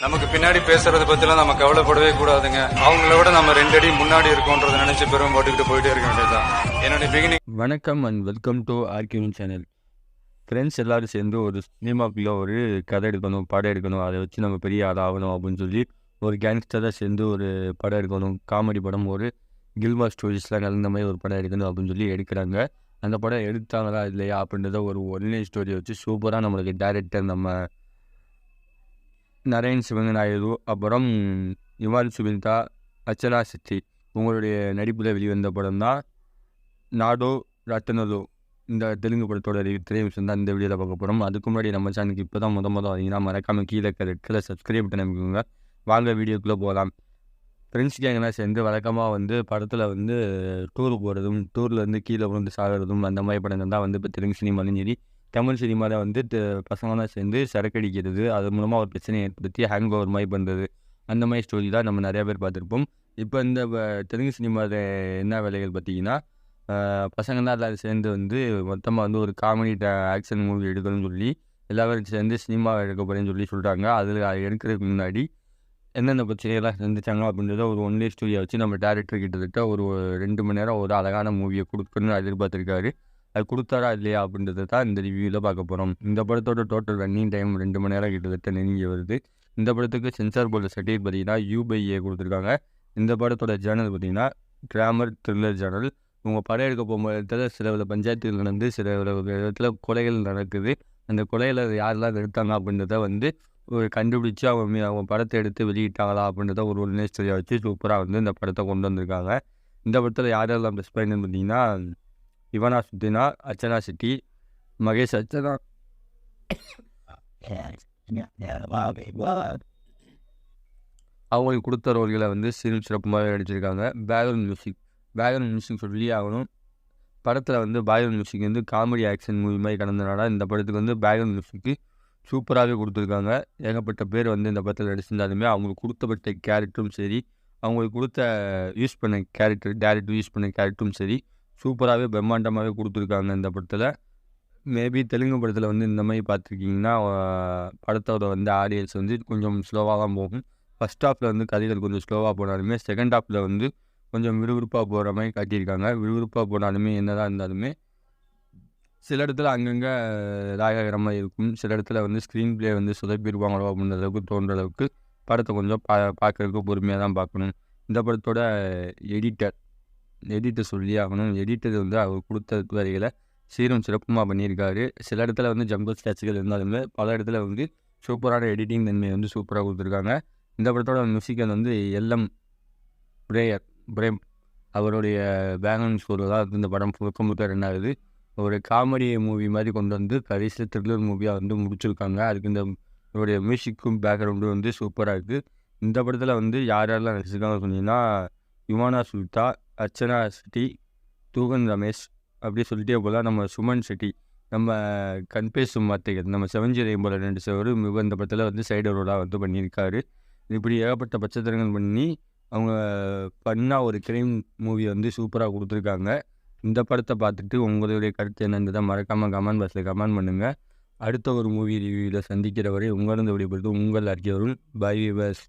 நமக்கு பின்னாடி பேசுறதை பத்திலாம் நம்ம கவலைப்படவே கூடாதுங்க. அவங்கள விட நம்ம 2 அடி முன்னாடி இருக்கோன்றதை நினைச்சு பெரும் போட்டுக்கிட்டு போயிட்டே இருக்க வேண்டியதுதான் என்னுடைய பிகினிங். வணக்கம் அண்ட் வெல்கம் டு ஆர்கியூன் சேனல். ஃப்ரெண்ட்ஸ் எல்லோரும் சேர்ந்து ஒரு சினிமாக்குள்ளே ஒரு கதை எடுக்கணும், படம் எடுக்கணும், அதை வச்சு நம்ம பெரிய ஆள் ஆகணும் அப்படின்னு சொல்லி ஒரு கேங்ஸ்டராக சேர்ந்து ஒரு படம் எடுக்கணும், காமெடி படம், ஒரு கில்மார் ஸ்டோரிஸ்லாம் கலந்த மாதிரி ஒரு படம் எடுக்கணும் அப்படின்னு சொல்லி எடுக்கிறாங்க. அந்த படம் எடுத்தாங்களா இல்லையா அப்படின்றத ஒரு ஒன்லைன் ஸ்டோரியை வச்சு சூப்பராக நம்மளுக்கு டைரக்டர் நம்ம நரேன் சிவங்கநாயுடு, அப்புறம் இவான் சுபிந்தா, அர்ச்சனா சித்தி உங்களுடைய நடிப்பில் வெளிவந்த படம் தான் நாடோ ரத்னலோ. இந்த தெலுங்கு படத்தோட திரையம்சம் தான் இந்த வீடியோவில் பார்க்க போகிறோம். அதுக்கு முன்னாடி நம்ம சேனலுக்கு இப்போ தான் முதல் வரீங்கன்னா மறக்காமல் கீழே சப்ஸ்கிரைப் பண்ணி நம்பிக்கோங்க. வாங்க வீடியோக்குள்ளே போகலாம். ஃப்ரெண்ட்ஸ் கேங்கெல்லாம் சேர்ந்து வழக்கமாக படத்தில் டூர் போகிறதும், டூரில் கீழே விழுந்து சாகிறதும், அந்த மாதிரி படங்கள் தான் இப்போ தெலுங்கு சினிமாலும் சரி தமிழ் சினிமாவில் பசங்களாம் சேர்ந்து சரக்கடிக்கிறது, அது மூலமாக ஒரு பிரச்சனையை ஏற்படுத்தி ஹேங் ஓவர் மாதிரி பண்ணுறது, அந்த மாதிரி ஸ்டோரி தான் நம்ம நிறையா பேர் பார்த்துருப்போம். இப்போ இந்த தெலுங்கு சினிமாவில் என்ன வேலைகள் பார்த்திங்கன்னா, பசங்க தான் எல்லோரும் சேர்ந்து மொத்தமாக ஒரு காமெடி ஆக்ஷன் மூவி எடுக்கணும்னு சொல்லி எல்லோரும் சேர்ந்து சினிமா எடுக்க போகிறேன்னு சொல்கிறாங்க. அதில் எடுக்கிறதுக்கு முன்னாடி எந்தெந்த பிரச்சனைகள்லாம் செஞ்சுட்டாங்க அப்படின்றத ஒரு ஒன்லே ஸ்டோரியை வச்சு நம்ம டேரக்டர் கிட்டத்தட்ட ஒரு 2 மணி நேரம் ஒரு அழகான மூவியை கொடுக்கணும்னு எதிர்பார்த்துருக்காரு. அது கொடுத்தாரா இல்லையா அப்படின்றத தான் இந்த ரிவ்யூவில் பார்க்க போகிறோம். இந்த படத்தோட டோட்டல் ரன்னிங் டைம் 2 மணி நேரம் கிட்டத்தட்ட நெருங்கி வருது. இந்த படத்துக்கு சென்சார் போர்டு சர்டிஃபிகேட் பார்த்திங்கன்னா U/A கொடுத்துருக்காங்க. இந்த படத்தோட ஜேர்னல் பார்த்திங்கன்னா கிராமர் த்ரில்லர் ஜேர்னல். உங்கள் படம் எடுக்க போகும்போது சில பஞ்சாயத்துகள் நடந்து சில இடத்துல கொலைகள் நடக்குது. அந்த கொலையில் யாரெல்லாம் எடுத்தாங்க அப்படின்றத ஒரு கண்டுபிடிச்சி அவங்க படத்தை எடுத்து வெளியிட்டாங்களா அப்படின்றத ஒரு ஒன்லே ஸ்டோரியாக வச்சு சூப்பராக இந்த படத்தை கொண்டு வந்திருக்காங்க. இந்த படத்தில் யாரெல்லாம் ப்ளஸ் பாயிண்ட்னு பார்த்தீங்கன்னா இவானா சுத்தினா, அர்ச்சனா சிட்டி, மகேஷ் அர்ச்சனா, அவங்களுக்கு கொடுத்த ரோல்களை சீரும் சிறப்புமாக நடிச்சிருக்காங்க. பேக்ரவுண்ட் மியூசிக் சொல்லி ஆகணும். படத்தில் background music comedy action movie மாதிரி கடந்தனால இந்த படத்துக்கு பேக்ரவுண்ட் மியூசிக்கு சூப்பராகவே கொடுத்துருக்காங்க. ஏகப்பட்ட பேர் இந்த படத்தில் நடிச்சிருந்தாலுமே அவங்களுக்கு கொடுத்தப்பட்ட கேரக்டரும் சரி, அவங்களுக்கு கொடுத்த யூஸ் பண்ண கேரக்டர், டேரக்டர் யூஸ் பண்ண கேரக்டரும் சரி சூப்பராகவே பிரம்மாண்டமாகவே கொடுத்துருக்காங்க இந்த படத்தில். மேபி தெலுங்கு படத்தில் இந்த மாதிரி பார்த்துருக்கீங்கன்னா படத்தோட ஆடியன்ஸ் கொஞ்சம் ஸ்லோவாக தான் போகும். ஃபஸ்ட் ஹாஃபில் கதைகள் கொஞ்சம் ஸ்லோவாக போனாலுமே செகண்ட் ஹாஃபில் கொஞ்சம் விறுவிறுப்பாக போகிற மாதிரி காட்டியிருக்காங்க. விறுவிறுப்பாக போனாலுமே என்னதான் இருந்தாலுமே சில இடத்துல அங்கங்கே ராககிற மாதிரி இருக்கும். சில இடத்துல ஸ்க்ரீன் ப்ளே சொதப்பிடுவாங்களோ அப்படின்ற அளவுக்கு தோன்ற அளவுக்கு படத்தை கொஞ்சம் பார்க்குறதுக்கு பொறுமையாக தான் பார்க்கணும். இந்த படத்தோட எடிட்டர் சொல்லி ஆகணும். எடிட்டர் அவர் கொடுத்த வரிகளை சீரும் சிறப்புமாக பண்ணியிருக்காரு. சில இடத்துல ஜம்பல் ஸ்டாச்சுகள் இருந்தாலுமே பல இடத்துல சூப்பரான எடிட்டிங் தன்மையை சூப்பராக கொடுத்துருக்காங்க. இந்த படத்தோட மியூசிக்கல் எல்எம் பிரேம் அவருடைய பேக்ரவுண்ட் ஸ்கோர் தான் இந்த படம் முழுக்க ரன் ஆகுது. ஒரு காமெடி மூவி மாதிரி கொண்டு கடைசியில் த்ரில்லர் மூவியாக முடிச்சிருக்காங்க. அதுக்கு இவருடைய மியூசிக்கும் பேக்ரவுண்டும் சூப்பராக இருக்குது. இந்த படத்தில் யாரெல்லாம் நடிச்சிருக்காங்க சொன்னீங்கன்னா யுவானா சுல்தா, அர்ச்சனா சிட்டி, தூகன் ரமேஷ் அப்படி சொல்லிட்டே போகலாம். நம்ம சுமன் செட்டி, நம்ம கண் பேசும் வார்த்தைகள், நம்ம செவஞ்சிரை போல நடிச்சவர் இந்த படத்தில் சைடு ரோடாக பண்ணியிருக்காரு. இப்படி ஏகப்பட்ட பட்சத்திரங்கள் பண்ணி அவங்க பண்ணால் ஒரு கிரைம் மூவி சூப்பராக கொடுத்துருக்காங்க. இந்த படத்தை பார்த்துட்டு உங்களுடைய கருத்து என்னன்றதை மறக்காமல் கமெண்ட் பாக்ஸில் கமெண்ட் பண்ணுங்கள். அடுத்த ஒரு மூவி ரிவ்யூவில் சந்திக்கிற வரை உங்களிருந்து விடைபெறுவது உங்கள் அறிக்கையவரும். By viewers.